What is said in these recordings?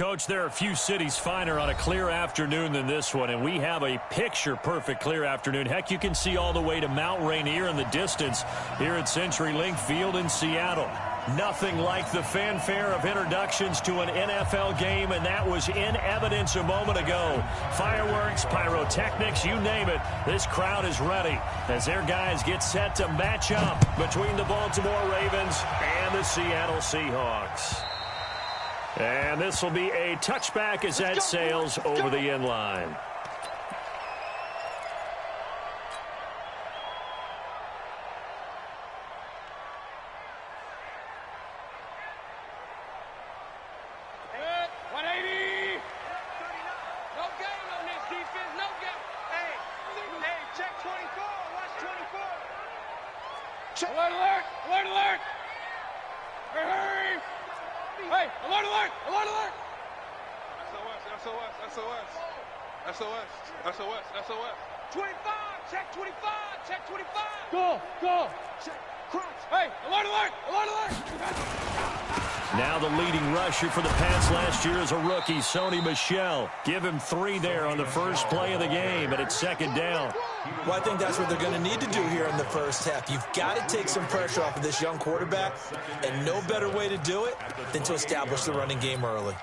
Coach, there are a few cities finer on a clear afternoon than this one, and we have a picture-perfect clear afternoon. Heck, you can see all the way to Mount Rainier in the distance here at CenturyLink Field in Seattle. Nothing like the fanfare of introductions to an NFL game, and that was in evidence a moment ago. Fireworks, pyrotechnics, you name it. This crowd is ready as their guys get set to match up between the Baltimore Ravens and the Seattle Seahawks. And this will be a touchback as that sails over the end line. Alert, alert! Alert, alert! Hurry! Hey, alert, alert! Alert, alert! SOS, SOS, SOS, SOS, SOS. 25, check 25, check 25. Go, go. Check, crunch. Hey, alert, alert! Alert, alert! Now the leading rusher for the Pats last year is a rookie, Sony Michel. Give him 3 there on the first play of the game, and it's second down. Well, I think that's what they're going to need to do here in the first half. You've got to take some pressure off of this young quarterback, and no better way to do it than to establish the running game early.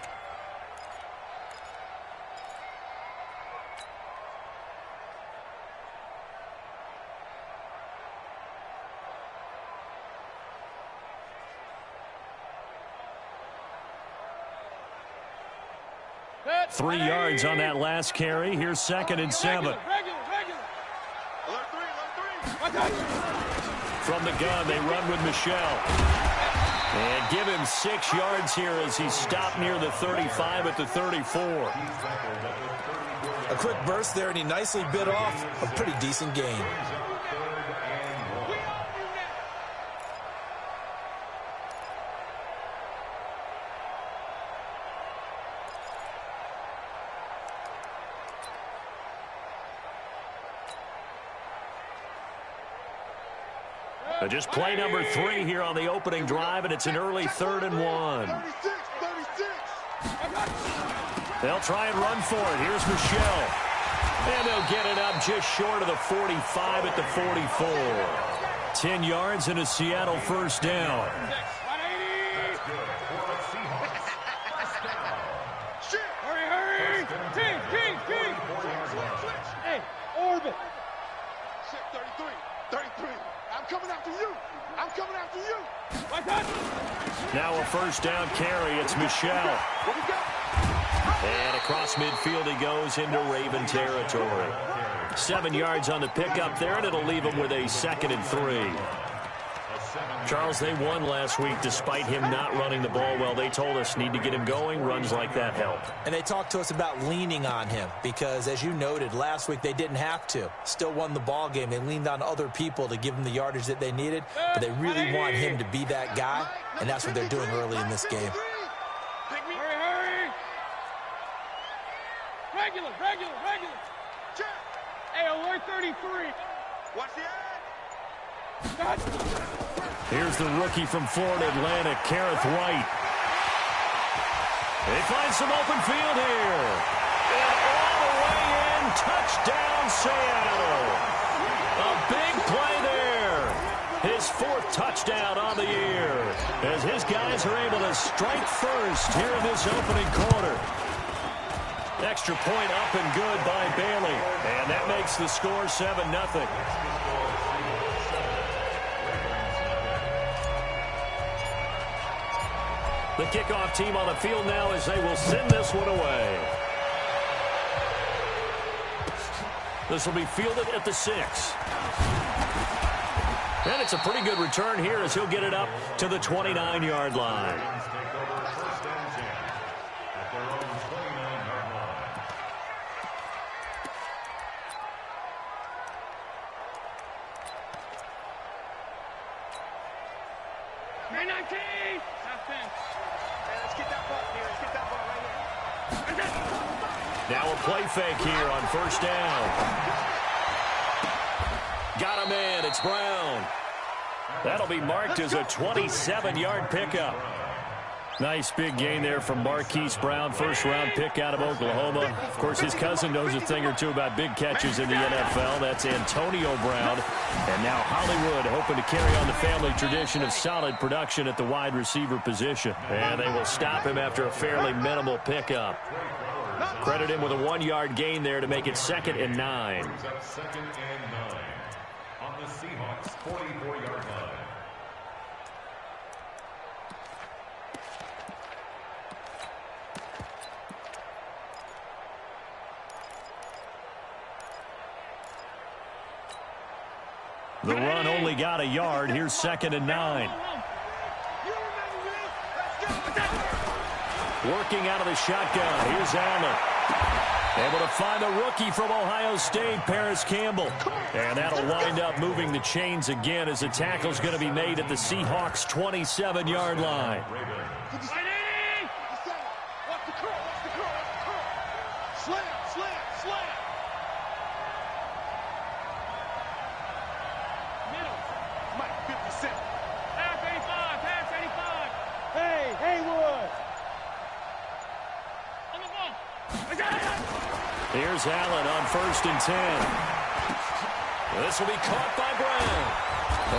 That 3 yards on that last carry. Here's second and 7. From the gun, they run with Michel. And give him 6 yards here as he stopped near the 35 at the 34. A quick burst there, and he nicely bit off a pretty decent gain. Just play number 3 here on the opening drive, and it's an early 3rd and 1. They'll try and run for it. Here's Michel. And they'll get it up just short of the 45 at the 44. 10 yards and a Seattle first down. Hurry, hurry! King! Hey, orbit! 33, 33. I'm coming after you. I'm coming after you. Like that. Now a first down carry. It's Michel. And across midfield he goes into Raven territory. 7 yards on the pickup there, and it'll leave him with a 2nd and 3. Charles, they won last week despite him not running the ball well. They told us need to get him going. Runs like that help. And they talked to us about leaning on him because, as you noted, last week they didn't have to. Still won the ball game. They leaned on other people to give them the yardage that they needed, but they really want him to be that guy, and that's what they're doing early in this game. Hurry! Regular! Hey, alert 33. Watch the ad. Here's the rookie from Florida Atlantic, Kareth White. They find some open field here. And all the way in, touchdown Seattle. A big play there. His 4th touchdown on the year as his guys are able to strike first here in this opening quarter. Extra point up and good by Bailey. And that makes the score 7-0. The kickoff team on the field now as they will send this one away. This will be fielded at the 6. And it's a pretty good return here as he'll get it up to the 29-yard line. Now a play fake here on first down. Got him in. It's Brown. That'll be marked as a 27-yard pickup. Nice big gain there from Marquise Brown, first-round pick out of Oklahoma. Of course, his cousin knows a thing or two about big catches in the NFL. That's Antonio Brown. And now Hollywood hoping to carry on the family tradition of solid production at the wide receiver position. And they will stop him after a fairly minimal pickup. Credit him with a 1-yard gain there to make it 2nd and 9. Second and 9 on the Seahawks 44-yard line. The run only got a yard. Here's 2nd and 9. Working out of the shotgun. Here's Allen. Able to find the rookie from Ohio State, Paris Campbell. And that'll wind up moving the chains again as the tackle's going to be made at the Seahawks' 27-yard line. Here's Allen on 1st and 10. This will be caught by Brown.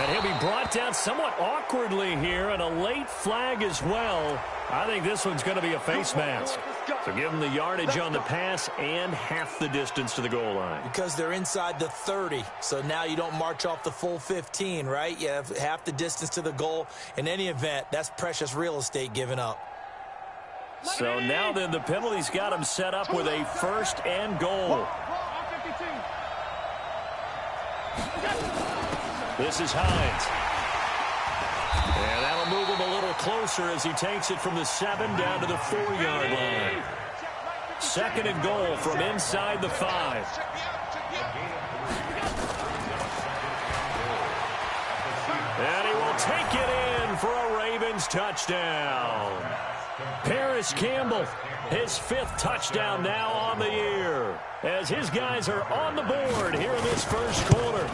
And he'll be brought down somewhat awkwardly here, and a late flag as well. I think this one's going to be a face mask. So give them the yardage on the pass and half the distance to the goal line. Because they're inside the 30, so now you don't march off the full 15, right? You have half the distance to the goal. In any event, that's precious real estate given up. So now then the penalty's got him set up with a 1st and goal. This is Hines. And that'll move him a little closer as he takes it from the 7 down to the 4-yard line. 2nd and goal from inside the 5. And he will take it in for a Ravens touchdown. Paris Campbell, his 5th touchdown now on the year, as his guys are on the board here in this first quarter.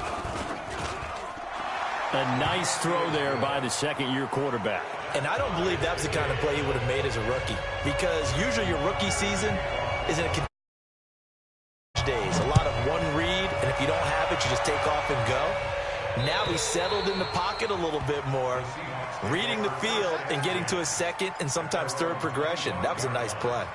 A nice throw there by the second-year quarterback. And I don't believe that was the kind of play he would have made as a rookie, because usually your rookie season is in a days. A lot of one read, and if you don't have it, you just take off and go. Now he's settled in the pocket a little bit more, reading the field and getting to a 2nd and sometimes 3rd progression. That was a nice play.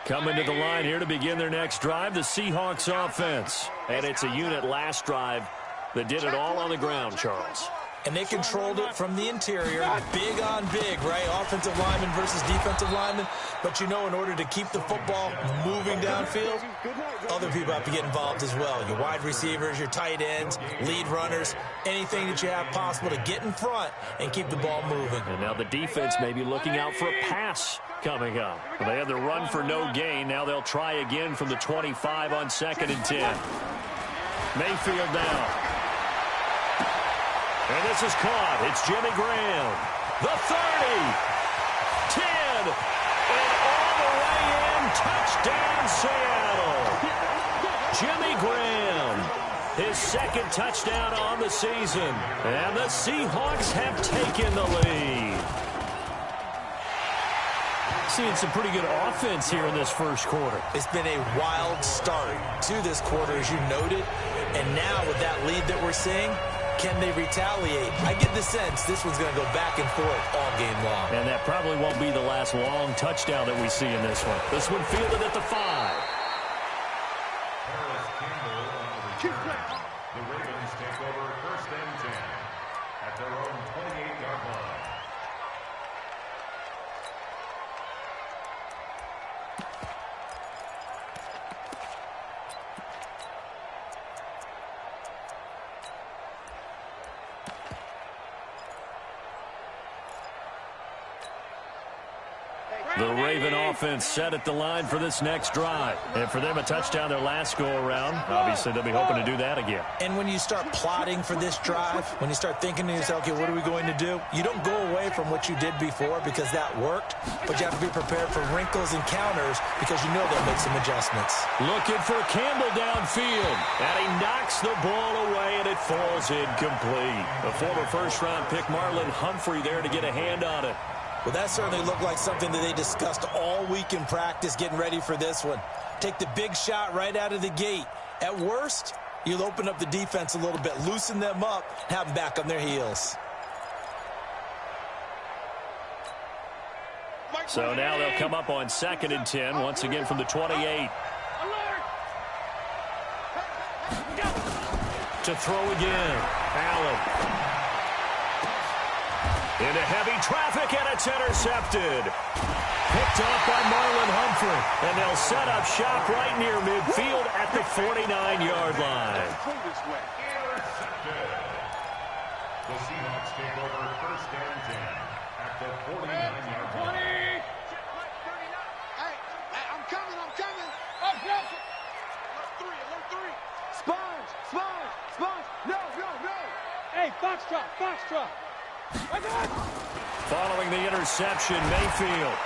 Coming to the line here to begin their next drive, the Seahawks offense. And it's a unit last drive that did it all on the ground, Charles. And they controlled it from the interior, big on big, right? Offensive lineman versus defensive lineman. But you know, in order to keep the football moving downfield, other people have to get involved as well. Your wide receivers, your tight ends, lead runners, anything that you have possible to get in front and keep the ball moving. And now the defense may be looking out for a pass coming up. They had the run for no gain. Now they'll try again from the 25 on 2nd and 10. Mayfield now. And this is caught. It's Jimmy Graham. The 30. 10. And all the way in. Touchdown, Seattle. Jimmy Graham. His 2nd touchdown on the season. And the Seahawks have taken the lead. Seeing some pretty good offense here in this first quarter. It's been a wild start to this quarter, as you noted. And now with that lead that we're seeing, can they retaliate? I get the sense this one's going to go back and forth all game long. And that probably won't be the last long touchdown that we see in this one. This one fielded at the 5. Paris Campbell on the return. The Ravens take over 1st and 10 at their own 28-yard line. Hey, The Raven offense set at the line for this next drive. And for them, a touchdown their last go-around. Obviously, they'll be hoping to do that again. And when you start plotting for this drive, when you start thinking to yourself, okay, what are we going to do? You don't go away from what you did before because that worked, but you have to be prepared for wrinkles and counters because you know they'll make some adjustments. Looking for Campbell downfield, and he knocks the ball away, and it falls incomplete. A former first-round pick, Marlon Humphrey, there to get a hand on it. Well, that certainly looked like something that they discussed all week in practice getting ready for this one. Take the big shot right out of the gate. At worst, you'll open up the defense a little bit, loosen them up, and have them back on their heels. So now they'll come up on 2nd and 10, once again from the 28. To throw again, Allen. Into heavy traffic, and it's intercepted. Picked off by Marlon Humphrey. And they'll set up shop right near midfield at the 49-yard line. Intercepted. The Seahawks take over 1st and 10 at the 49-yard line. Hey, I'm coming. Alert 3. Sponge. No. Hey, Foxtrot. Following the interception, Mayfield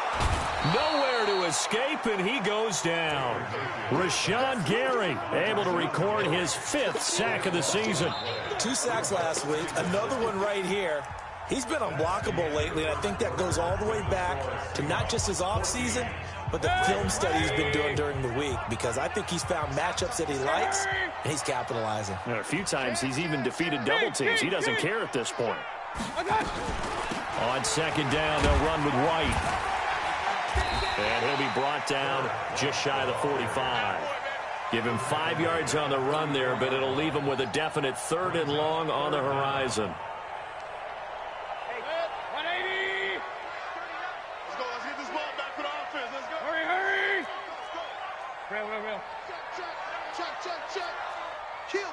nowhere to escape, and he goes down. Rashawn Gary able to record his 5th sack of the season. 2 sacks last week, another one right here. He's been unblockable lately, and I think that goes all the way back to not just his offseason, but the film study he's been doing during the week, because I think he's found matchups that he likes, and he's capitalizing. A few times he's even defeated double teams. He doesn't care at this point. On 2nd down, they'll run with White. And he'll be brought down just shy of the 45. Give him 5 yards on the run there, but it'll leave him with a definite 3rd and long on the horizon. 180. Let's get this ball back for the offense. Let's go. Hurry. Real. Check. Kill.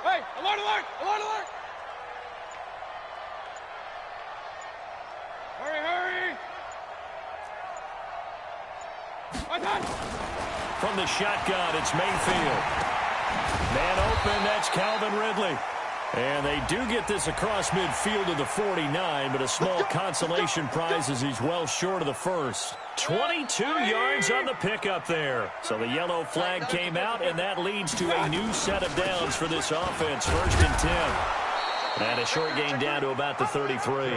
Hey, alert. Hurry. From the shotgun, it's Mayfield. Man open, that's Calvin Ridley. And they do get this across midfield to the 49, but a small consolation prize as he's well short of the first. 22 yards on the pickup there. So the yellow flag came out, and that leads to a new set of downs for this offense. 1st and 10. And a short gain down to about the 33.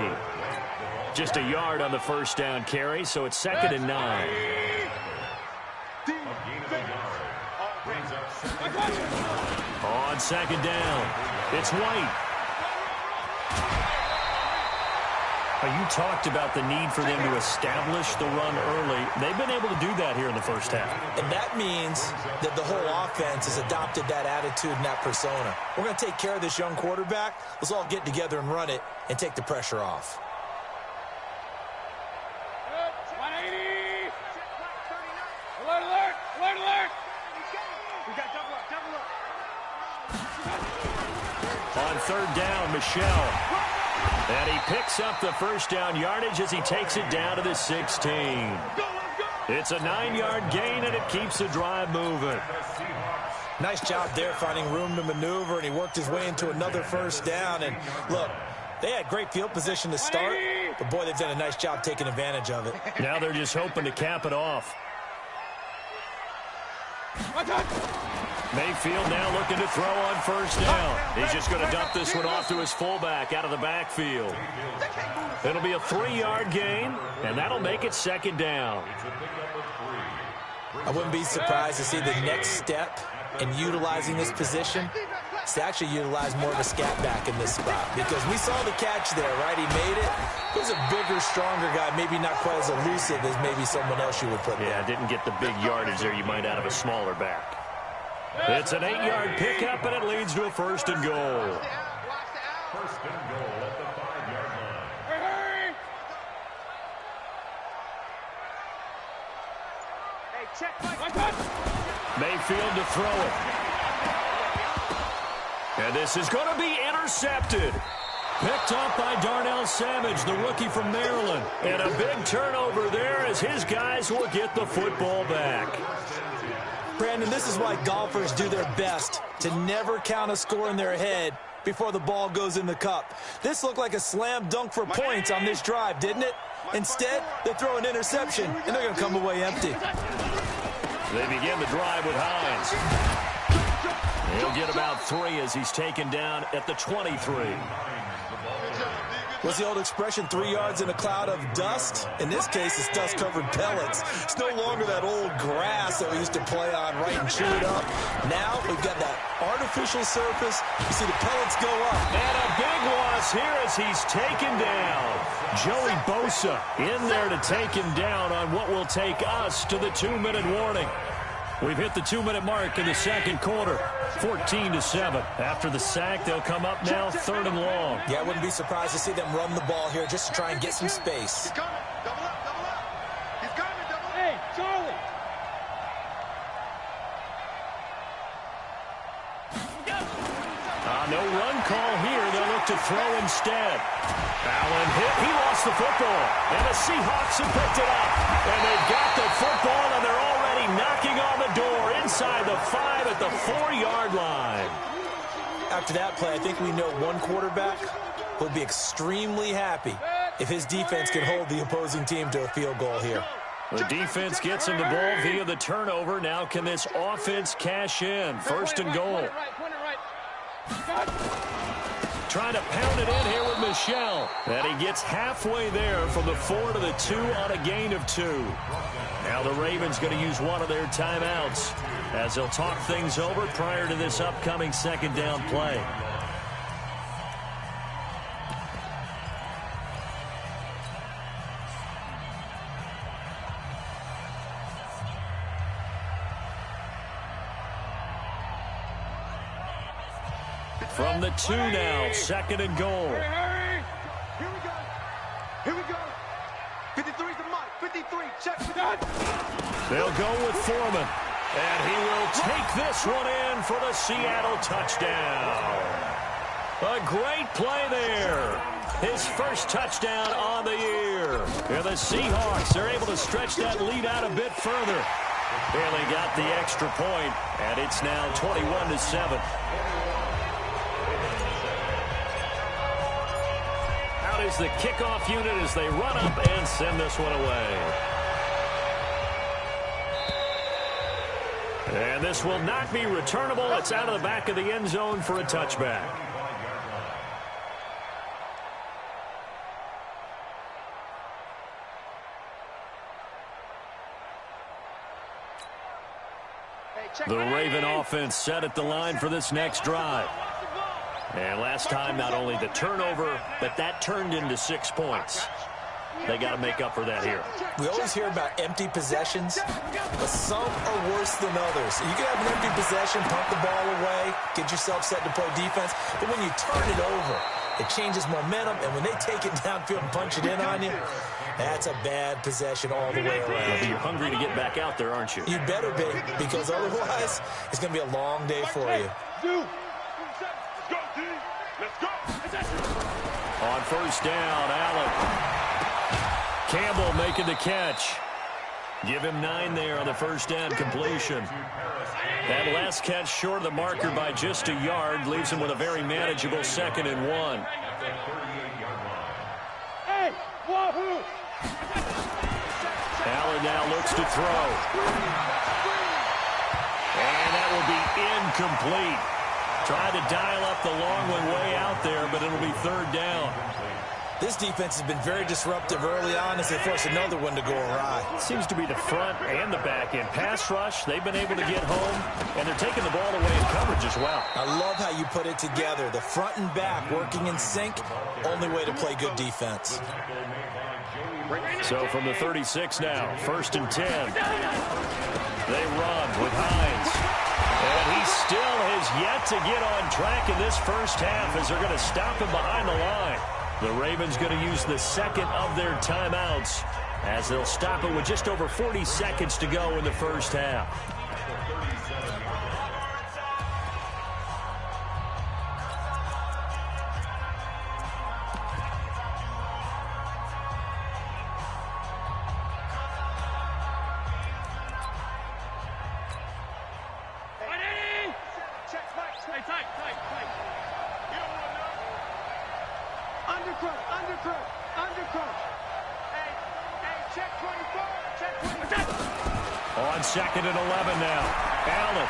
Just a yard on the 1st down carry, so it's 2nd and 9. On 2nd down, it's White. You talked about the need for them to establish the run early. They've been able to do that here in the first half. And that means that the whole offense has adopted that attitude and that persona. We're going to take care of this young quarterback. Let's all get together and run it and take the pressure off. 180. Alert. We got double up. On 3rd down, Michelle. And he picks up the 1st down yardage as he takes it down to the 16. It's a 9-yard gain, and it keeps the drive moving. Nice job there finding room to maneuver, and he worked his way into another 1st down. And look, they had great field position to start, but boy, they've done a nice job taking advantage of it. Now they're just hoping to cap it off. Mayfield now looking to throw on 1st down. He's just going to dump this one off to his fullback out of the backfield. It'll be a 3-yard gain, and that'll make it 2nd down. I wouldn't be surprised to see the next step in utilizing this position is to actually utilize more of a scat back in this spot, because we saw the catch there, right? He made it. He was a bigger, stronger guy, maybe not quite as elusive as maybe someone else you would put there. Yeah, didn't get the big yardage there you might out of a smaller back. It's an 8-yard pickup, and it leads to a 1st and goal. 1st and goal at the 5-yard line. Mayfield to throw it. And this is going to be intercepted. Picked up by Darnell Savage, the rookie from Maryland. And a big turnover there as his guys will get the football back. Brandon, this is why golfers do their best to never count a score in their head before the ball goes in the cup. This looked like a slam dunk for points on this drive, didn't it? Instead, they throw an interception, and they're going to come away empty. They begin the drive with Hines. He'll get about 3 as he's taken down at the 23. What's the old expression, 3 yards in a cloud of dust? In this case, it's dust-covered pellets. It's no longer that old grass that we used to play on, right, and chew it up. Now we've got that artificial surface. You see the pellets go up. And a big loss here as he's taken down. Joey Bosa in there to take him down on what will take us to the 2-minute warning. We've hit the 2-minute mark in the second quarter, 14-7. After the sack, they'll come up now 3rd and long. Yeah, I wouldn't be surprised to see them run the ball here just to try and get some space. He's coming. Double up, double up. He's coming, double up. Hey, Charlie. No run call here. They'll look to throw instead. Allen hit. He lost the football. And the Seahawks have picked it up. And they've got the football, and they're already knocking on the door inside the 5 at the 4-yard line. After that play, I think we know one quarterback will be extremely happy if his defense can hold the opposing team to a field goal here. The defense gets him the ball via the turnover. Now can this offense cash in? 1st and goal. Trying to pound it in here with Michel. And he gets halfway there from the 4 to the 2 on a gain of 2. Now the Ravens going to use one of their timeouts as they'll talk things over prior to this upcoming 2nd down play. From the 2 now, 2nd and goal. Hurry. Here we go. Here we go. 53's the mark. 53. Check. They'll go with Foreman. And he will take this one in for the Seattle touchdown. A great play there. His first touchdown on the year. And the Seahawks are able to stretch that lead out a bit further. Barely got the extra point, and it's now 21-7. Is the kickoff unit as they run up and send this one away. And this will not be returnable. It's out of the back of the end zone for a touchback. The Raven offense set at the line for this next drive. And last time, not only the turnover, but that turned into 6 points. They got to make up for that here. We always hear about empty possessions, but some are worse than others. You can have an empty possession, pump the ball away, get yourself set to play defense, but when you turn it over, it changes momentum, and when they take it downfield and punch it in on you, that's a bad possession all the way around. You're hungry to get back out there, aren't you? You better be, because otherwise, it's going to be a long day for you. On 1st down, Allen. Campbell making the catch. Give him 9 there on the 1st down completion. That last catch short of the marker by just a yard leaves him with a very manageable 2nd and 1. Hey, wahoo! Allen now looks to throw. And that will be incomplete. Tried to dial up the long one way out there, but it'll be 3rd down. This defense has been very disruptive early on as they force another one to go awry. Seems to be the front and the back end. Pass rush, they've been able to get home, and they're taking the ball away in coverage as well. I love how you put it together. The front and back working in sync, only way to play good defense. So from the 36 now, 1st and 10. They run with Hines. And he still has yet to get on track in this first half as they're going to stop him behind the line. The Ravens going to use the 2nd of their timeouts as they'll stop it with just over 40 seconds to go in the first half. Check 24. Check 24. On 2nd and 11 now. Allen.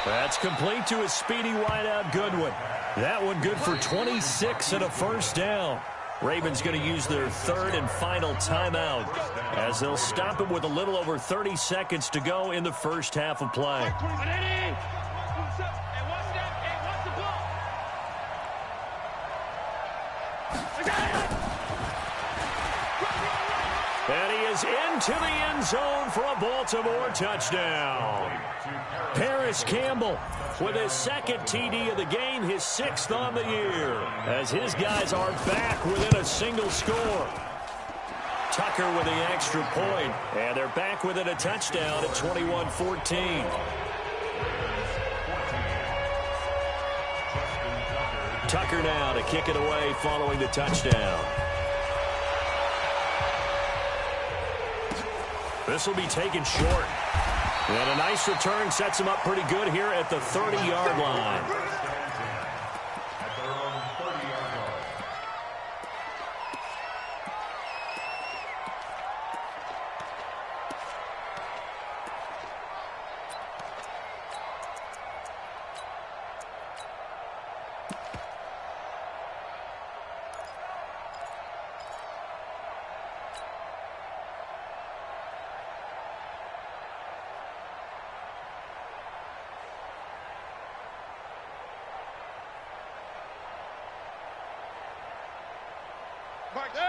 That's complete to his speedy wideout Goodwin. That one good for 26 and a first down. Ravens going to use their third and final timeout as they'll stop it with a little over 30 seconds to go in the first half of play. And he is into the end zone for a Baltimore touchdown. Paris Campbell with his second TD of the game, his 6th on the year, as his guys are back within a single score. Tucker with the extra point, and they're back within a touchdown at 21-14. Tucker now to kick it away following the touchdown. This will be taken short. And a nice return sets him up pretty good here at the 30-yard line.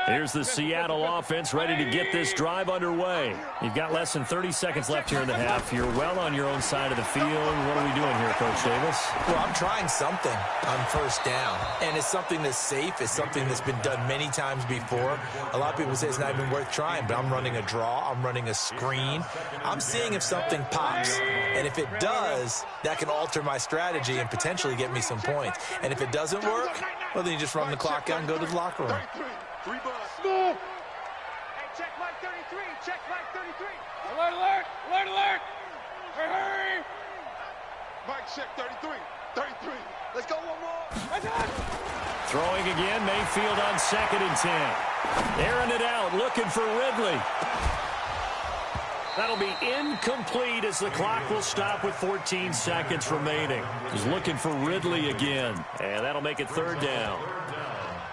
Here's the Seattle offense ready to get this drive underway. You've got less than 30 seconds left here in the half. You're well on your own side of the field. What are we doing here, Coach Davis? Well, I'm trying something on first down, and it's something that's safe. It's something that's been done many times before. A lot of people say it's not even worth trying, but I'm running a draw. I'm running a screen. I'm seeing if something pops, and if it does, that can alter my strategy and potentially get me some points. And if it doesn't work, well, then you just run the clock out and go to the locker room. Hey, check Mike 33. Check Mike 33. Alert, alert, alert, alert. Hurry. Mike, check 33. 33. Let's go one more. Throwing again, Mayfield on 2nd and 10. Airing it out, looking for Ridley. That'll be incomplete as the clock will stop with 14 seconds remaining. He's looking for Ridley again, and that'll make it 3rd down.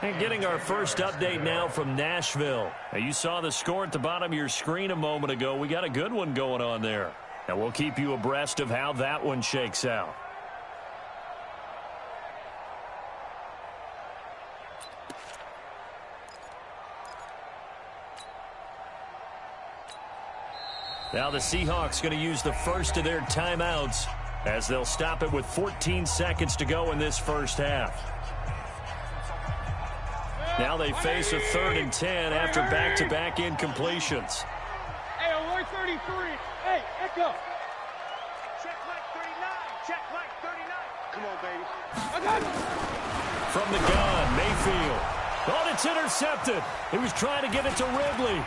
And getting our first update now from Nashville. Now, you saw the score at the bottom of your screen a moment ago. We got a good one going on there. And we'll keep you abreast of how that one shakes out. Now the Seahawks going to use the first of their timeouts as they'll stop it with 14 seconds to go in this first half. Now they face a 3rd and 10 after back-to-back incompletions. Hey, alert 33. Hey, echo. Check Mike 39. Check Mike 39. Come on, baby. I got it. From the gun, Mayfield. Oh, it's intercepted. He was trying to get it to Ridley.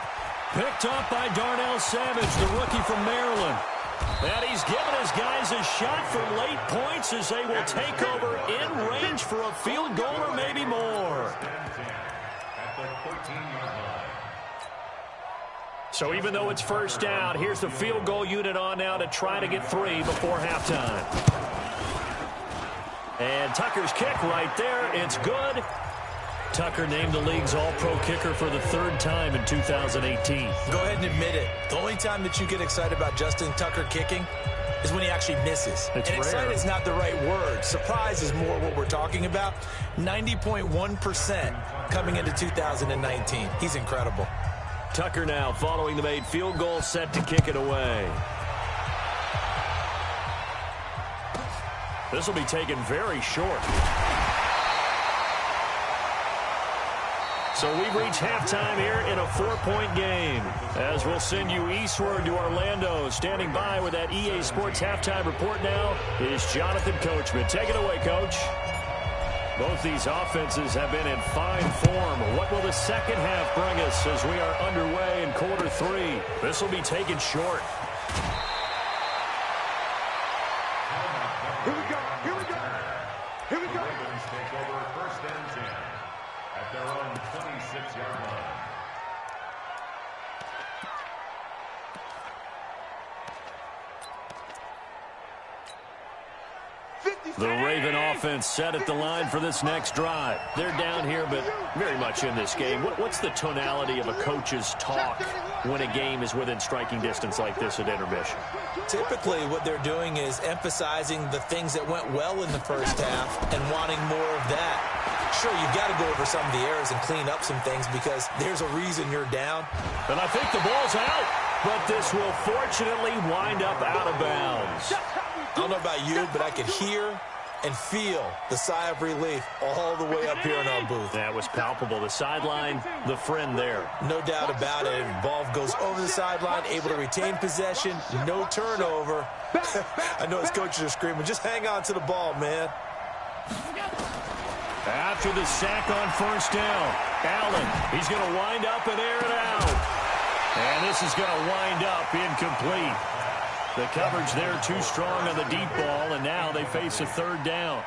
Picked up by Darnell Savage, the rookie from Maryland. And he's given his guys a shot for late points as they will take over in range for a field goal or maybe more. So even though it's first down, here's the field goal unit on now to try to get 3 before halftime. And Tucker's kick right there. It's good. Tucker named the league's all-pro kicker for the 3rd time in 2018. Go ahead and admit it. The only time that you get excited about Justin Tucker kicking is when he actually misses. It's and rare. excited is not the right word. Surprise is more what we're talking about. 90.1% coming into 2019. He's incredible. Tucker now following the made field goal, set to kick it away. This will be taken very short. So we've reached halftime here in a 4-point game. As we'll send you eastward to Orlando. Standing by with that EA Sports halftime report now is Jonathan Coachman. Take it away, Coach. Both these offenses have been in fine form. What will the second half bring us as we are underway in quarter 3? This will be taken short. Here we go. Here we go. Here we go. Ravens take over 1st 26-yard line. The Raven offense set at the line for this next drive. They're down here, but very much in this game. What's the tonality of a coach's talk when a game is within striking distance like this at intermission? Typically, what they're doing is emphasizing the things that went well in the first half and wanting more of that. Sure, you've got to go over some of the errors and clean up some things because there's a reason you're down. And I think the ball's out, but this will fortunately wind up out of bounds. I don't know about you, but I could hear and feel the sigh of relief all the way up here in our booth. That was palpable. The sideline, the friend there. No doubt about it. Ball goes over the sideline, able to retain possession, no turnover. I know his coaches are screaming, just hang on to the ball, man. After the sack on first down, Allen, he's going to wind up and air it out. And this is going to wind up incomplete. The coverage there too strong on the deep ball, and now they face a third down.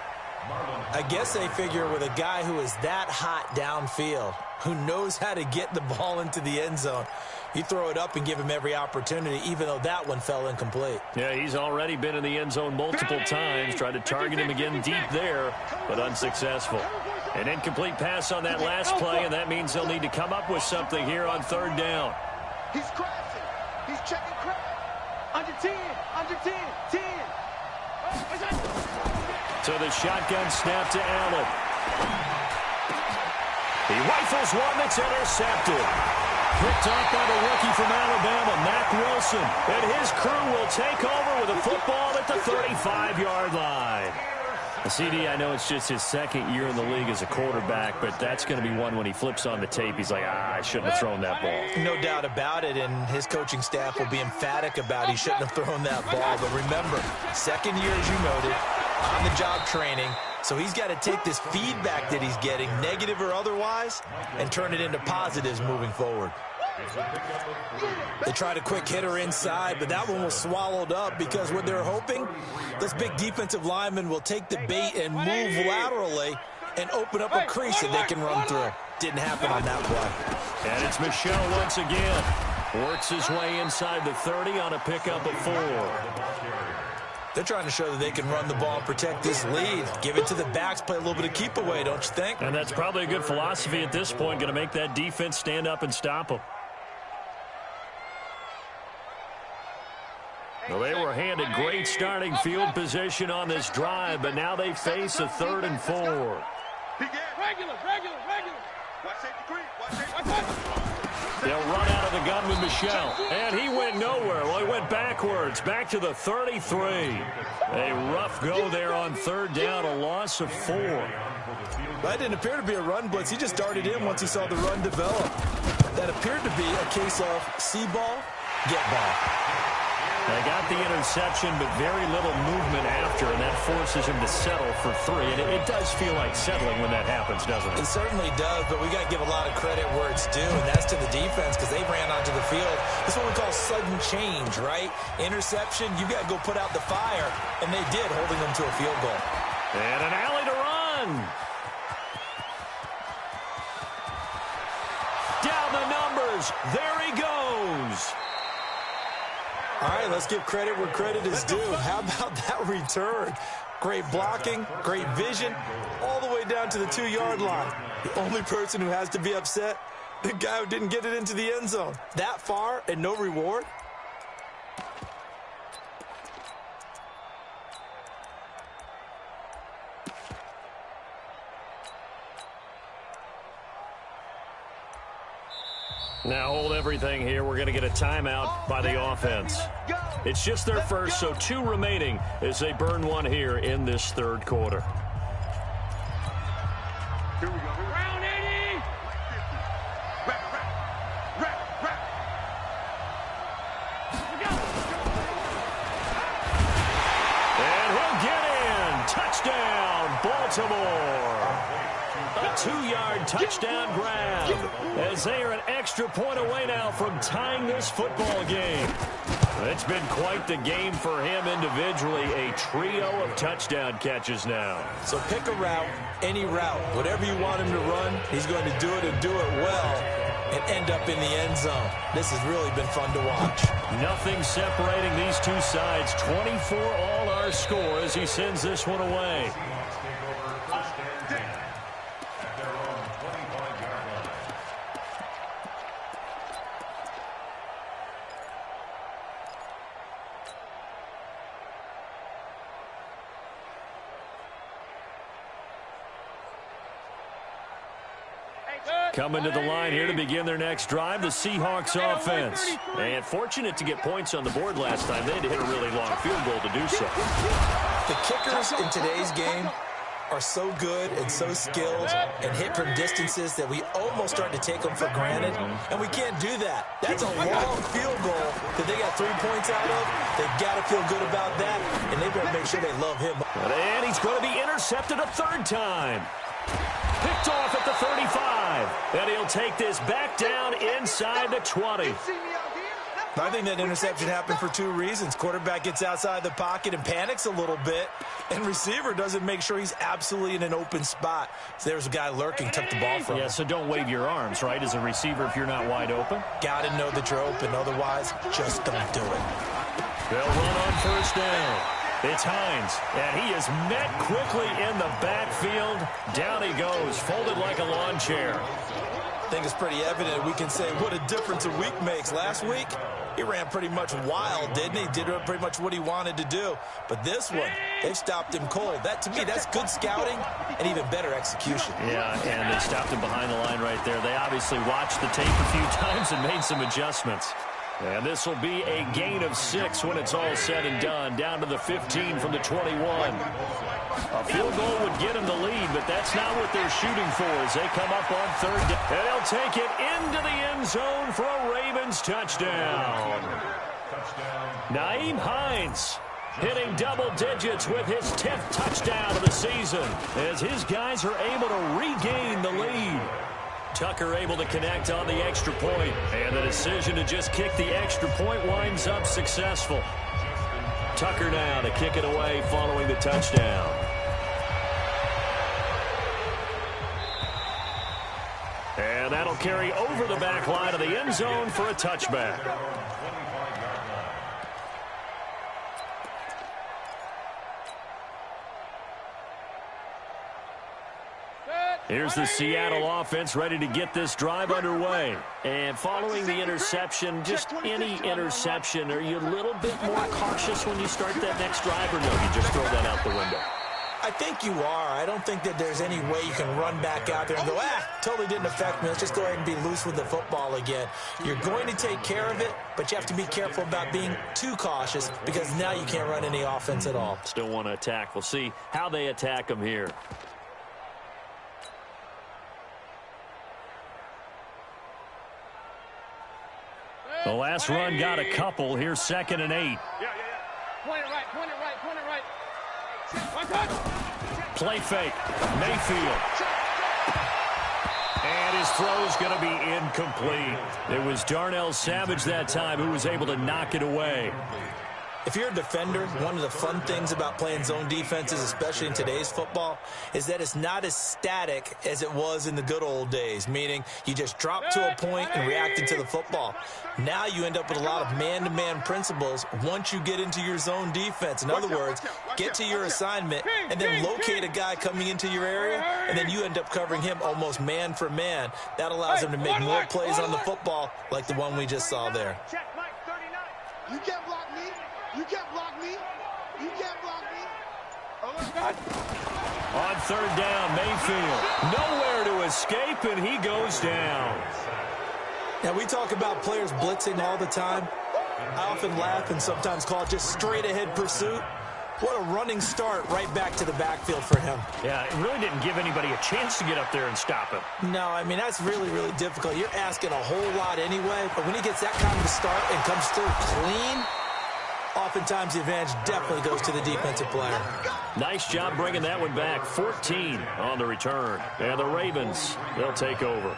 I guess they figure with a guy who is that hot downfield, who knows how to get the ball into the end zone, you throw it up and give him every opportunity, even though that one fell incomplete. Yeah, he's already been in the end zone multiple times, tried to target him again deep there, but unsuccessful. An incomplete pass on that last play, and that means they'll need to come up with something here on third down. He's crashing. He's checking crash. Under 10. Under 10. 10. So the shotgun snap to Allen. He rifles one that's intercepted. Picked off by the rookie from Alabama, Mack Wilson. And his crew will take over with a football at the 35-yard line. CD, I know it's just his second year in the league as a quarterback, but that's going to be one when he flips on the tape. He's like, I shouldn't have thrown that ball. No doubt about it, and his coaching staff will be emphatic about he shouldn't have thrown that ball. But remember, second year, as you noted, on-the-job training, so he's got to take this feedback that he's getting, negative or otherwise, and turn it into positives moving forward. They tried a quick hitter inside, but that one was swallowed up because what they're hoping, this big defensive lineman will take the bait and move laterally and open up a crease that they can run through. Didn't happen on that play. And it's Michel once again. Works his way inside the 30 on a pickup of 4. They're trying to show that they can run the ball and protect this lead. Give it to the backs, play a little bit of keep away, don't you think? And that's probably a good philosophy at this point, going to make that defense stand up and stop them. Well, they were handed great starting field position on this drive, but now they face a 3rd and 4. Regular. Watch safety creep. Watch safety creep. They'll run out of the gun with Michel. And he went nowhere. Well, he went backwards, back to the 33. A rough go there on third down, a loss of 4. That didn't appear to be a run blitz. He just darted in once he saw the run develop. That appeared to be a case of see ball, get ball. They got the interception, but very little movement after, and that forces him to settle for 3. And it does feel like settling when that happens, doesn't it? It certainly does, but we got to give a lot of credit where it's due, and that's to the defense because they ran onto the field. This is what we call sudden change, right? Interception, you got to go put out the fire, and they did, holding them to a field goal. And an alley to run. Down the numbers. There he goes. All right, let's give credit where credit is due. How about that return? Great blocking, great vision, all the way down to the 2-yard line. The only person who has to be upset, the guy who didn't get it into the end zone. That far and no reward? Now hold everything here. We're going to get a timeout by the offense. It's just their first, so 2 remaining as they burn one here in this third quarter. Here we go. Round 80. Wrap. And he'll get in. Touchdown, Baltimore. A 2-yard touchdown grab, as they are an extra point away now from tying this football game. It's been quite the game for him individually, a trio of touchdown catches now. So pick a route, any route, whatever you want him to run, he's going to do it and do it well and end up in the end zone. This has really been fun to watch. Nothing separating these two sides. 24 all our score as he sends this one away. Coming to the line here to begin their next drive, the Seahawks offense. And fortunate to get points on the board last time. They had to hit a really long field goal to do so. The kickers in today's game are so good and so skilled and hit from distances that we almost start to take them for granted. And we can't do that. That's a long field goal that they got 3 points out of. They've got to feel good about that, and they better make sure they love him. And he's going to be intercepted a third time. Picked off at the 35. And he'll take this back down inside the 20. I think that interception happened for two reasons. Quarterback gets outside the pocket and panics a little bit, and receiver doesn't make sure he's absolutely in an open spot. So there's a guy lurking, took the ball from him. Yeah, so don't wave your arms, right, as a receiver if you're not wide open. Got to know that you're open. Otherwise, just don't do it. They'll run on first down. It's Hines, and he is met quickly in the backfield. Down he goes, folded like a lawn chair. I think it's pretty evident. We can say what a difference a week makes. Last week, he ran pretty much wild, didn't he? Did pretty much what he wanted to do. But this one, they've stopped him cold. That, to me, that's good scouting and even better execution. Yeah, and they stopped him behind the line right there. They obviously watched the tape a few times and made some adjustments. And this will be a gain of 6 when it's all said and done. Down to the 15 from the 21. A field goal would get them the lead, but that's not what they're shooting for as they come up on third down. And they'll take it into the end zone for a Ravens touchdown. Nyheim Hines hitting double digits with his 10th touchdown of the season as his guys are able to regain the lead. Tucker able to connect on the extra point, and the decision to just kick the extra point winds up successful. Tucker now to kick it away following the touchdown. And that'll carry over the back line of the end zone for a touchback. Here's the Seattle offense ready to get this drive underway. And following the interception, just any interception, are you a little bit more cautious when you start that next drive, or no, you just throw that out the window? I think you are. I don't think that there's any way you can run back out there and go, totally didn't affect me. Let's just go ahead and be loose with the football again. You're going to take care of it, but you have to be careful about being too cautious because now you can't run any offense at all. Still want to attack. We'll see how they attack them here. The last run got a couple. Here's 2nd and 8. Yeah. Point it right, point it right, point it right. One touch. Play fake. Mayfield. And his throw's going to be incomplete. It was Darnell Savage that time who was able to knock it away. If you're a defender, one of the fun things about playing zone defenses, especially in today's football, is that it's not as static as it was in the good old days, meaning you just drop to a point and reacted to the football. Now you end up with a lot of man-to-man principles once you get into your zone defense. In other words, get to your assignment and then locate a guy coming into your area, and then you end up covering him almost man for man. That allows him to make more plays on the football like the one we just saw there. You can't block me. You can't block me. You can't block me. On third down, Mayfield. Nowhere to escape, and he goes down. Now, we talk about players blitzing all the time. I often laugh and sometimes call it just straight-ahead pursuit. What a running start right back to the backfield for him. Yeah, it really didn't give anybody a chance to get up there and stop him. No, I mean, that's really, really difficult. You're asking a whole lot anyway, but when he gets that kind of a start and comes through clean, Oftentimes, the advantage definitely goes to the defensive player. Nice job bringing that one back. 14 on the return. And the Ravens, they'll take over.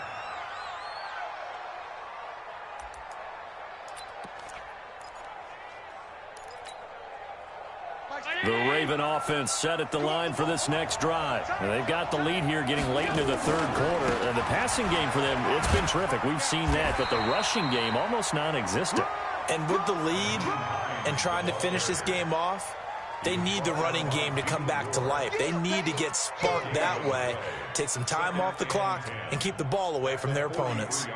The Raven offense set at the line for this next drive. And they've got the lead here getting late into the third quarter. And the passing game for them, it's been terrific. We've seen that. But the rushing game, almost non-existent. And with the lead and trying to finish this game off, they need the running game to come back to life. They need to get sparked that way, take some time off the clock, and keep the ball away from their opponents.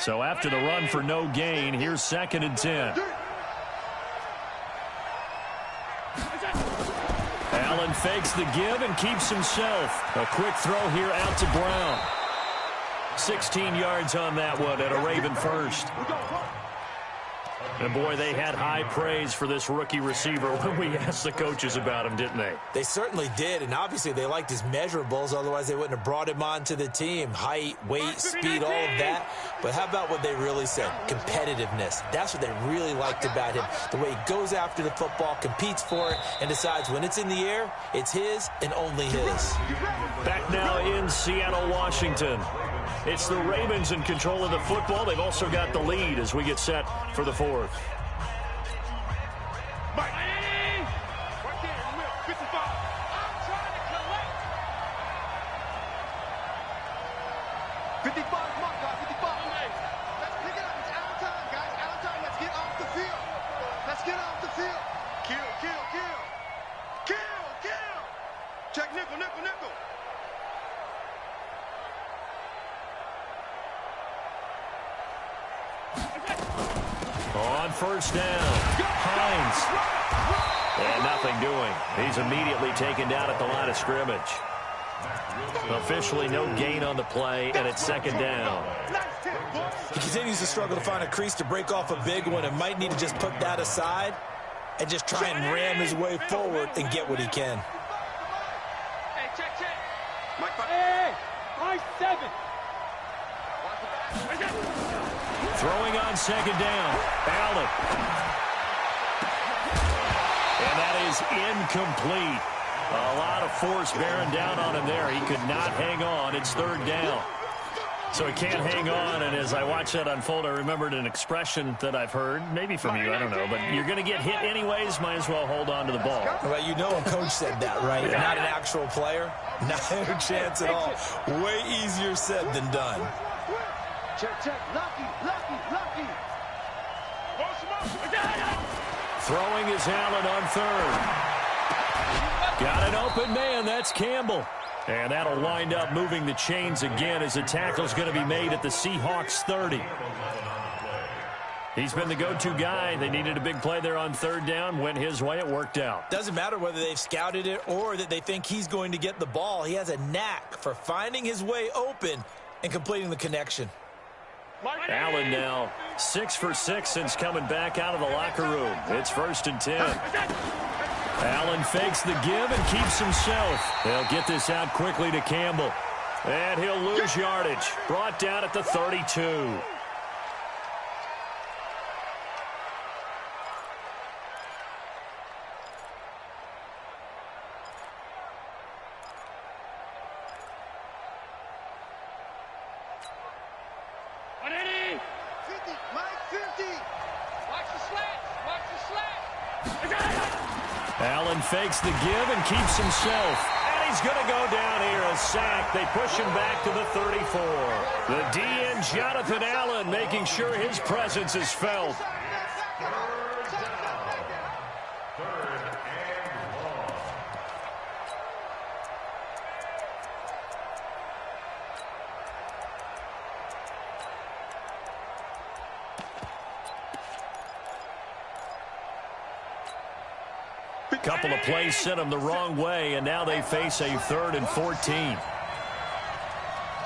So after the run for no gain, here's 2nd and 10. Allen fakes the give and keeps himself. A quick throw here out to Brown. 16 yards on that one and a Raven first. And, boy, they had high praise for this rookie receiver when we asked the coaches about him, didn't they? They certainly did, and obviously they liked his measurables. Otherwise, they wouldn't have brought him onto the team. Height, weight, speed, all of that. But how about what they really said? Competitiveness. That's what they really liked about him. The way he goes after the football, competes for it, and decides when it's in the air, it's his and only his. Back now in Seattle, Washington. It's the Ravens in control of the football. They've also got the lead as we get set for the fourth. Right there, 55. I'm trying to collect. 55, come on, guys, 55. Let's pick it up. It's out of time, guys. Out of time. Let's get off the field. Let's get off the field. Kill, kill, kill. Kill, kill. Check nickel, nickel, nickel. On first down, Hines. And nothing doing. He's immediately taken down at the line of scrimmage. Officially no gain on the play, and it's 2nd down. He continues to struggle to find a crease to break off a big one and might need to just put that aside and just try and ram his way forward and get what he can. Hey, check. Hey, 5-7. Throwing on 2nd down, Allen. And that is incomplete. A lot of force bearing down on him there. He could not hang on. It's 3rd down. So he can't hang on, and as I watched that unfold, I remembered an expression that I've heard, maybe from you, I don't know, but you're going to get hit anyways, might as well hold on to the ball. Well, you know a coach said that, right? Yeah. Not an actual player. Not a chance at all. Way easier said than done. Check. Lucky. Throwing is Allen on 3rd. Got an open man. That's Campbell. And that'll wind up moving the chains again as the tackle's going to be made at the Seahawks 30. He's been the go-to guy. They needed a big play there on 3rd down. Went his way. It worked out. Doesn't matter whether they've scouted it or that they think he's going to get the ball. He has a knack for finding his way open and completing the connection. Allen now 6 for 6 since coming back out of the locker room. It's 1st and 10. Allen fakes the give and keeps himself. They'll get this out quickly to Campbell. And he'll lose yardage. Brought down at the 32. Allen fakes the give and keeps himself. And he's going to go down here. A sack. They push him back to the 34. The DN, Jonathan Allen, making sure his presence is felt. Couple of plays sent them the wrong way, and now they face a 3rd and 14.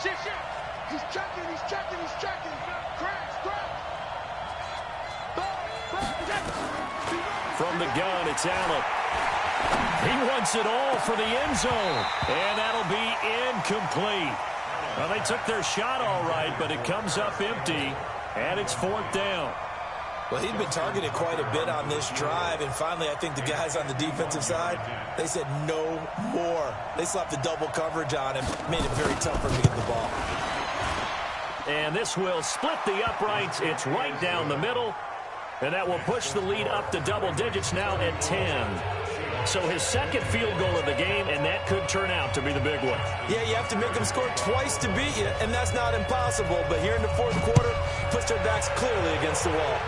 Shift. He's checking. Crash. From the gun, it's Allen. He wants it all for the end zone, and that'll be incomplete. Well, they took their shot all right, but it comes up empty, and it's 4th down. Well, he'd been targeted quite a bit on this drive, and finally I think the guys on the defensive side, they said no more. They slapped the double coverage on him, made it very tough for him to get the ball. And this will split the uprights. It's right down the middle, and that will push the lead up to double digits now at 10. So his second field goal of the game, and that could turn out to be the big one. Yeah, you have to make them score twice to beat you, and that's not impossible. But here in the 4th quarter, puts their backs clearly against the wall.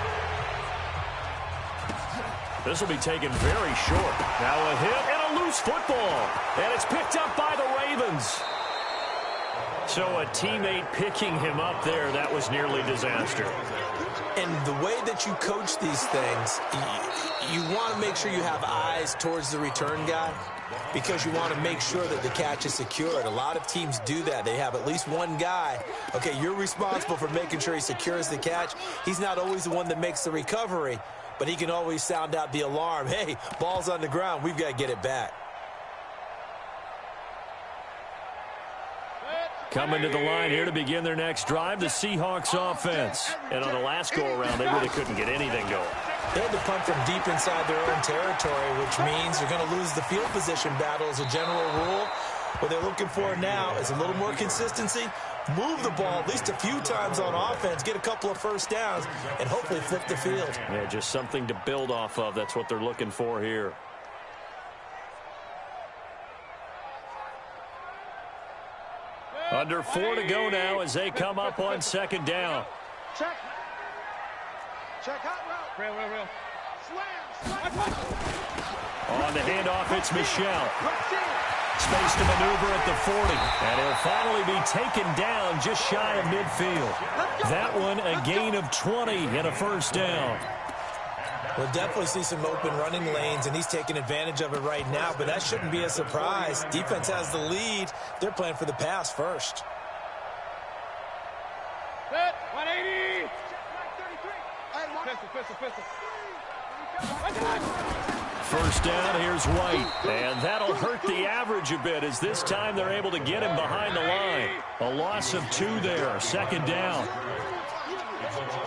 This will be taken very short. Now a hit and a loose football. And it's picked up by the Ravens. So a teammate picking him up there, that was nearly disaster. And the way that you coach these things, you want to make sure you have eyes towards the return guy because you want to make sure that the catch is secured. A lot of teams do that. They have at least one guy. Okay, you're responsible for making sure he secures the catch. He's not always the one that makes the recovery, but he can always sound out the alarm. Hey, ball's on the ground. We've got to get it back. Coming to the line here to begin their next drive, the Seahawks offense. And on the last go-around, they really couldn't get anything going. They had to punt from deep inside their own territory, which means they're going to lose the field position battle as a general rule. What they're looking for now is a little more consistency, move the ball at least a few times on offense, get a couple of first downs, and hopefully flip the field. Yeah, just something to build off of. That's what they're looking for here. Under 4 to go now as they come up on 2nd down. Check. Check out route. Real. Slam. On the handoff, it's Michel. Space to maneuver at the 40. And he'll finally be taken down just shy of midfield. That one a gain of 20 and a first down. We'll definitely see some open running lanes, and he's taking advantage of it right now, but that shouldn't be a surprise. Defense has the lead. They're playing for the pass first. Set, 180. First down, here's White. And that'll hurt the average a bit as this time they're able to get him behind the line. A loss of 2 there, 2nd down.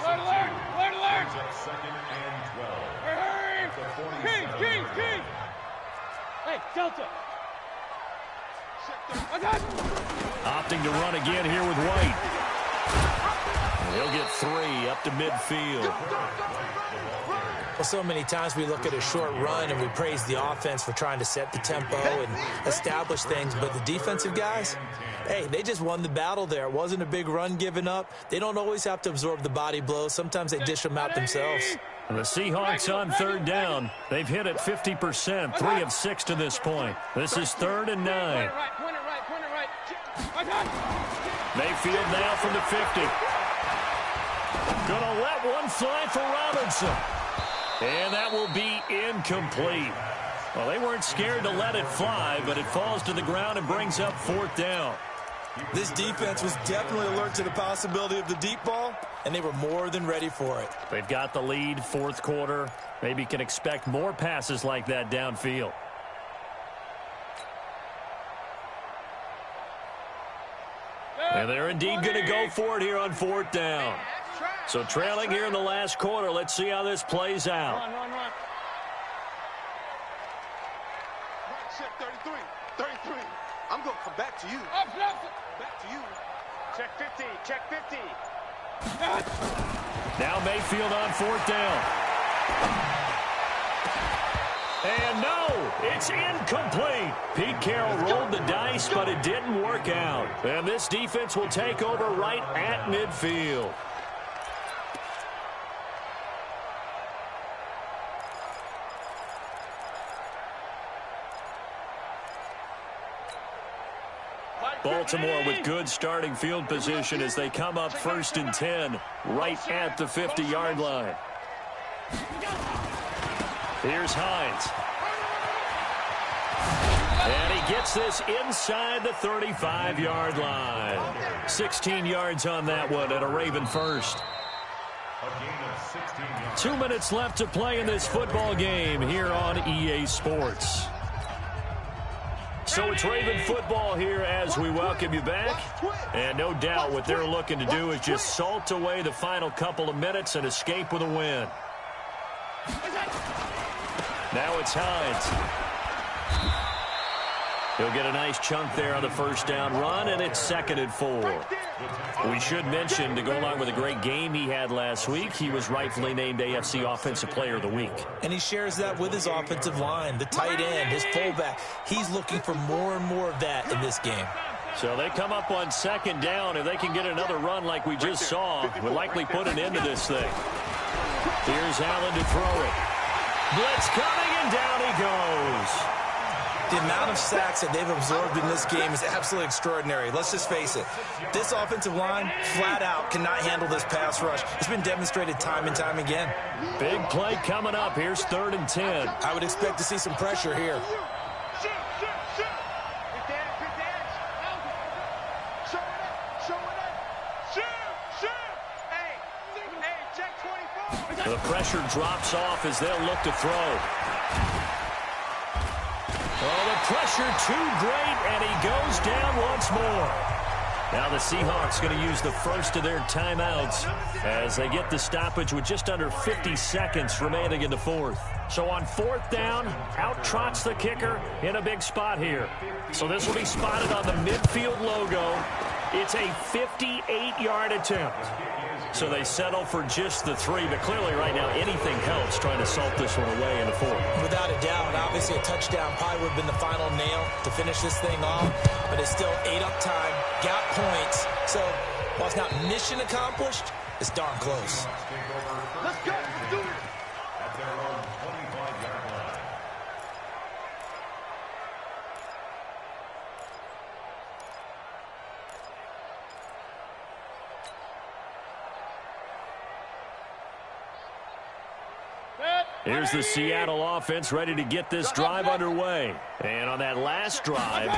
Alert. King. Hey, Delta. Opting to run again here with White. And he'll get 3 up to midfield. Well, so many times we look at a short run and we praise the offense for trying to set the tempo and establish things, but the defensive guys, hey, they just won the battle there. It wasn't a big run given up. They don't always have to absorb the body blows. Sometimes they dish them out themselves. And the Seahawks on 3rd down. They've hit it 50%, 3 of 6 to this point. This is 3rd and 9. Mayfield now from the 50. Gonna let one fly for Robinson. And that will be incomplete. Well, they weren't scared to let it fly, but it falls to the ground and brings up 4th down. This defense was definitely alert to the possibility of the deep ball, and they were more than ready for it. They've got the lead, 4th quarter. Maybe can expect more passes like that downfield. And they're indeed going to go for it here on 4th down. So trailing here in the last quarter. Let's see how this plays out. Run. Right, check 33. I'm going to come back to you. Back to you. Check 50. Now Mayfield on 4th down. And no, it's incomplete. Pete Carroll rolled the dice, but it didn't work out. And this defense will take over right at midfield. Baltimore with good starting field position as they come up 1st and 10 right at the 50-yard line. Here's Hines. And he gets this inside the 35-yard line. 16 yards on that one and a Raven first. 2 minutes left to play in this football game here on EA Sports. So it's Raven football here as we welcome you back. And no doubt what they're looking to do is just salt away the final couple of minutes and escape with a win. Now it's Hines. He'll get a nice chunk there on the first down run, and it's 2nd and 4. We should mention, to go along with a great game he had last week, he was rightfully named AFC Offensive Player of the Week. And he shares that with his offensive line, the tight end, his fullback. He's looking for more and more of that in this game. So they come up on 2nd down. If they can get another run like we just saw, would likely put an end to this thing. Here's Allen to throw it. Blitz coming, and down he goes. The amount of sacks that they've absorbed in this game is absolutely extraordinary. Let's just face it. This offensive line, flat out, cannot handle this pass rush. It's been demonstrated time and time again. Big play coming up. Here's 3rd and 10. I would expect to see some pressure here. The pressure drops off as they'll look to throw. Oh, the pressure too great, and he goes down once more. Now the Seahawks going to use the first of their timeouts as they get the stoppage with just under 50 seconds remaining in the 4th. So on 4th down, out trots the kicker in a big spot here. So this will be spotted on the midfield logo. It's a 58-yard attempt. So they settle for just the 3, but clearly right now anything helps trying to salt this one away in the 4th. Without a doubt, obviously a touchdown probably would have been the final nail to finish this thing off, but it's still ate up time, got points. So while it's not mission accomplished, it's darn close. Let's go. Let's do it. At their own 25-yard line. Here's the Seattle offense ready to get this drive underway. And on that last drive,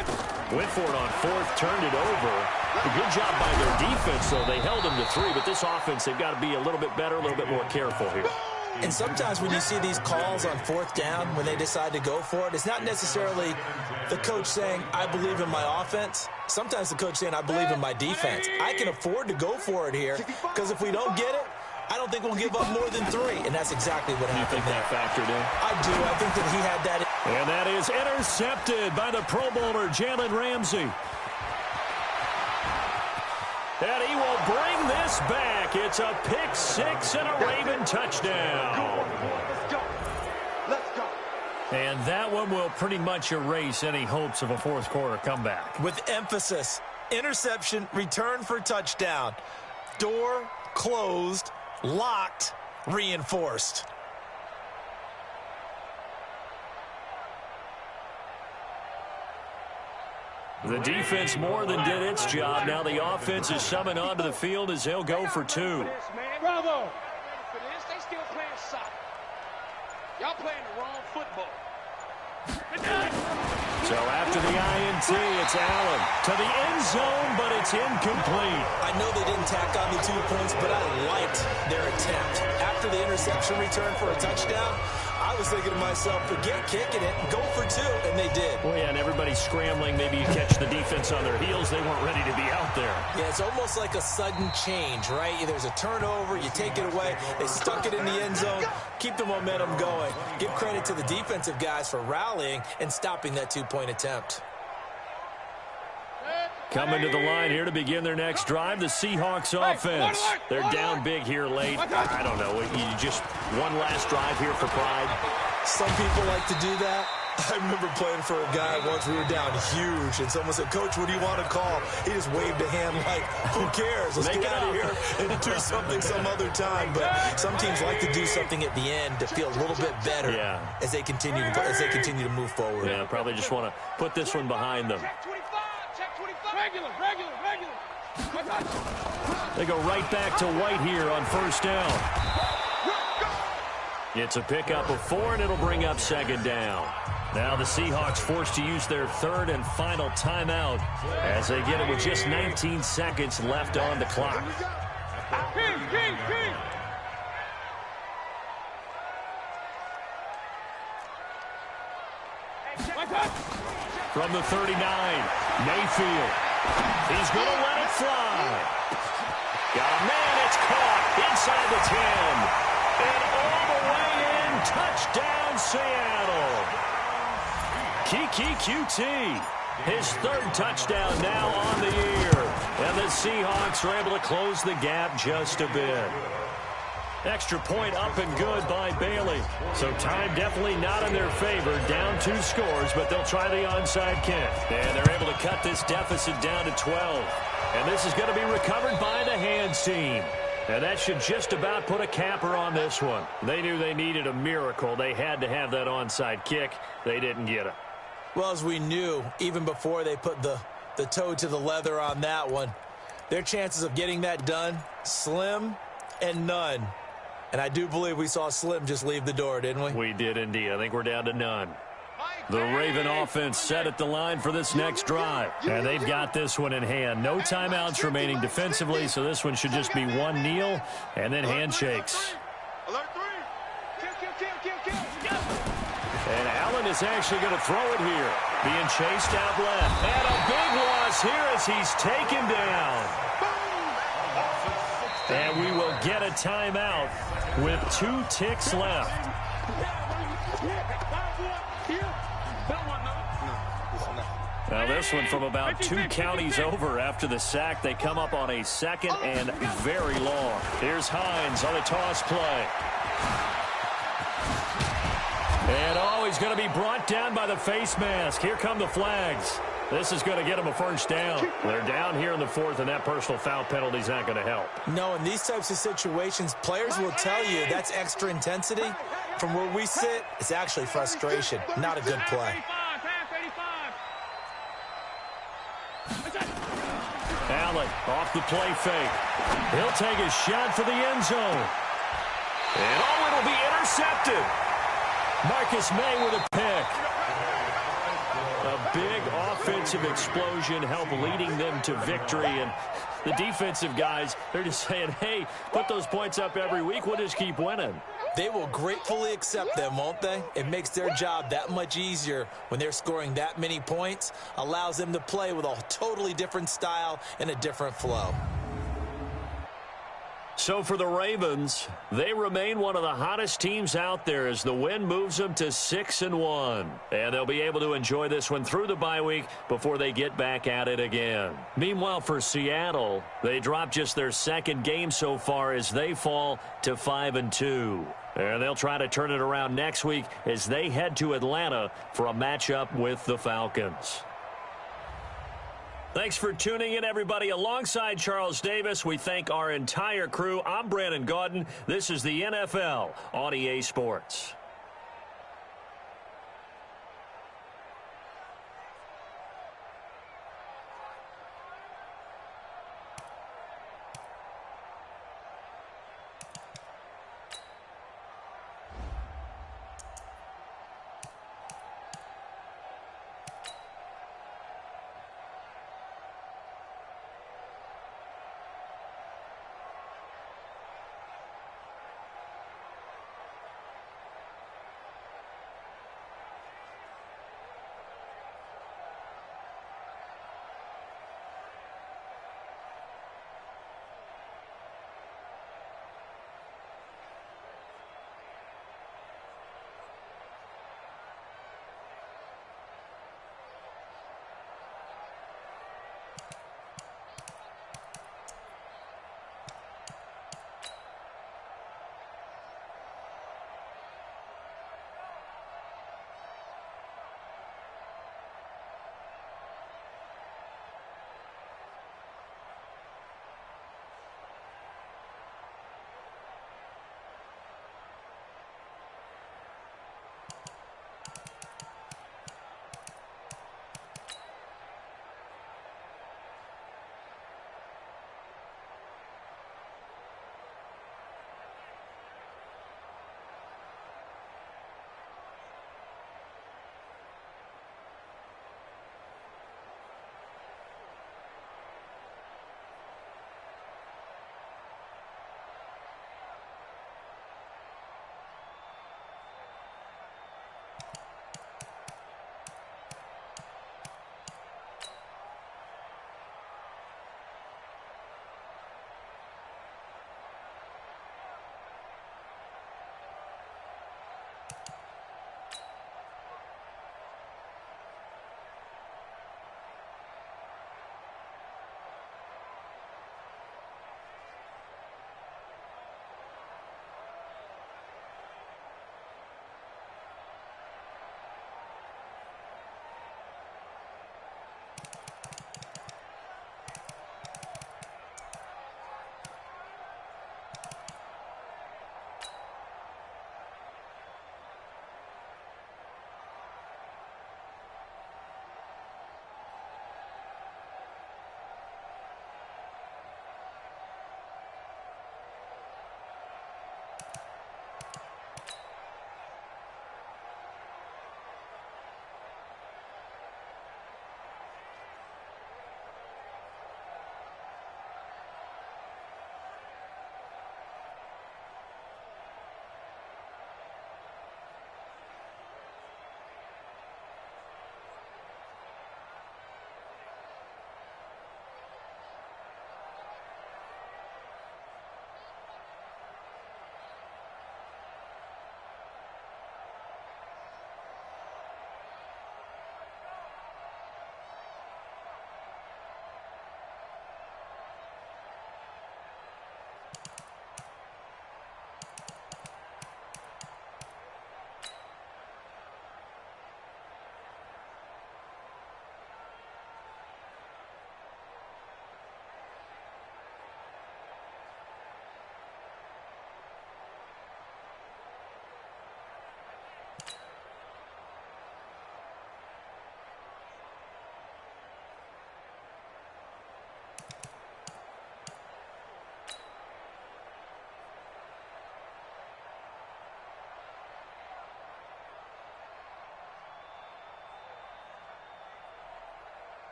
went for it on 4th, turned it over. A good job by their defense, though. They held them to 3, but this offense, they've got to be a little bit better, a little bit more careful here. And sometimes when you see these calls on 4th down, when they decide to go for it, it's not necessarily the coach saying, I believe in my offense. Sometimes the coach saying, I believe in my defense. I can afford to go for it here because if we don't get it, I don't think we'll give up more than 3, and that's exactly what happened. You think that factored in? I do. I think that he had that. And that is intercepted by the Pro Bowler, Jalen Ramsey. And he will bring this back. It's a pick 6 and a Raven touchdown. Let's go. Let's go. And that one will pretty much erase any hopes of a 4th quarter comeback. With emphasis, interception, return for touchdown. Door closed. Locked, reinforced. The defense more than did its job. Now the offense is summoned onto the field as they'll go for 2. Bravo. They still playing soccer. Y'all playing the wrong football. So after the INT, it's Allen to the end zone, but it's incomplete. I know they didn't tack on the 2 points, but I liked their attempt. After the interception return for a touchdown, I was thinking to myself, forget kicking it, go for 2, and they did. Well, yeah, and everybody's scrambling. Maybe you catch the defense on their heels. They weren't ready to be out there. Yeah, it's almost like a sudden change, right? There's a turnover, you take it away. They stuck it in the end zone. Keep the momentum going. Give credit to the defensive guys for rallying and stopping that 2-point attempt. Coming to the line here to begin their next drive, the Seahawks offense. They're down big here late. I don't know. You just one last drive here for pride. Some people like to do that. I remember playing for a guy once. We were down huge, and someone said, Coach, what do you want to call? He just waved a hand like, who cares? Let's get out of here and do something some other time. But some teams like to do something at the end to feel a little bit better as they continue to move forward. Yeah, probably just want to put this one behind them. Regular. They go right back to White here on 1st down. It's a pickup of 4, and it'll bring up 2nd down. Now the Seahawks forced to use their 3rd and final timeout as they get it with just 19 seconds left on the clock. King. from the 39. Mayfield. He's going to let it fly. Got a man. It's caught inside the 10. And all the way in. Touchdown, Seattle. Kiki QT. His third touchdown now on the year. And the Seahawks are able to close the gap just a bit. Extra point up and good by Bailey. So time definitely not in their favor. Down 2 scores, but they'll try the onside kick. And they're able to cut this deficit down to 12. And this is going to be recovered by the hands team. And that should just about put a capper on this one. They knew they needed a miracle. They had to have that onside kick. They didn't get it. Well, as we knew, even before they put the toe to the leather on that one, their chances of getting that done, slim and none. And I do believe we saw Slim just leave the door, didn't we? We did indeed. I think we're down to none. The Raven offense set at the line for this next drive. And they've got this one in hand. No timeouts remaining defensively, so this one should just be one kneel and then handshakes. And Allen is actually going to throw it here. Being chased out left. And a big loss here as he's taken down. And we will get a timeout with 2 ticks left. Now this one from about 2 counties over after the sack. They come up on a 2nd and very long. Here's Hines on a toss play. And he's going to be brought down by the face mask. Here come the flags. This is going to get him a first down. They're down here in the 4th, and that personal foul penalty is not going to help. No, in these types of situations, players will tell you that's extra intensity. From where we sit, it's actually frustration, not a good play. Allen off the play fake. He'll take a shot for the end zone. And it'll be intercepted. Marcus May with a pick. A big offensive explosion helped leading them to victory. And the defensive guys, they're just saying, hey, put those points up every week. We'll just keep winning. They will gratefully accept them, won't they? It makes their job that much easier when they're scoring that many points. Allows them to play with a totally different style and a different flow. So for the Ravens, they remain one of the hottest teams out there as the win moves them to 6-1. And they'll be able to enjoy this one through the bye week before they get back at it again. Meanwhile, for Seattle, they dropped just their 2nd game so far as they fall to 5-2. And they'll try to turn it around next week as they head to Atlanta for a matchup with the Falcons. Thanks for tuning in, everybody. Alongside Charles Davis, we thank our entire crew. I'm Brandon Gaudin. This is the NFL on EA Sports.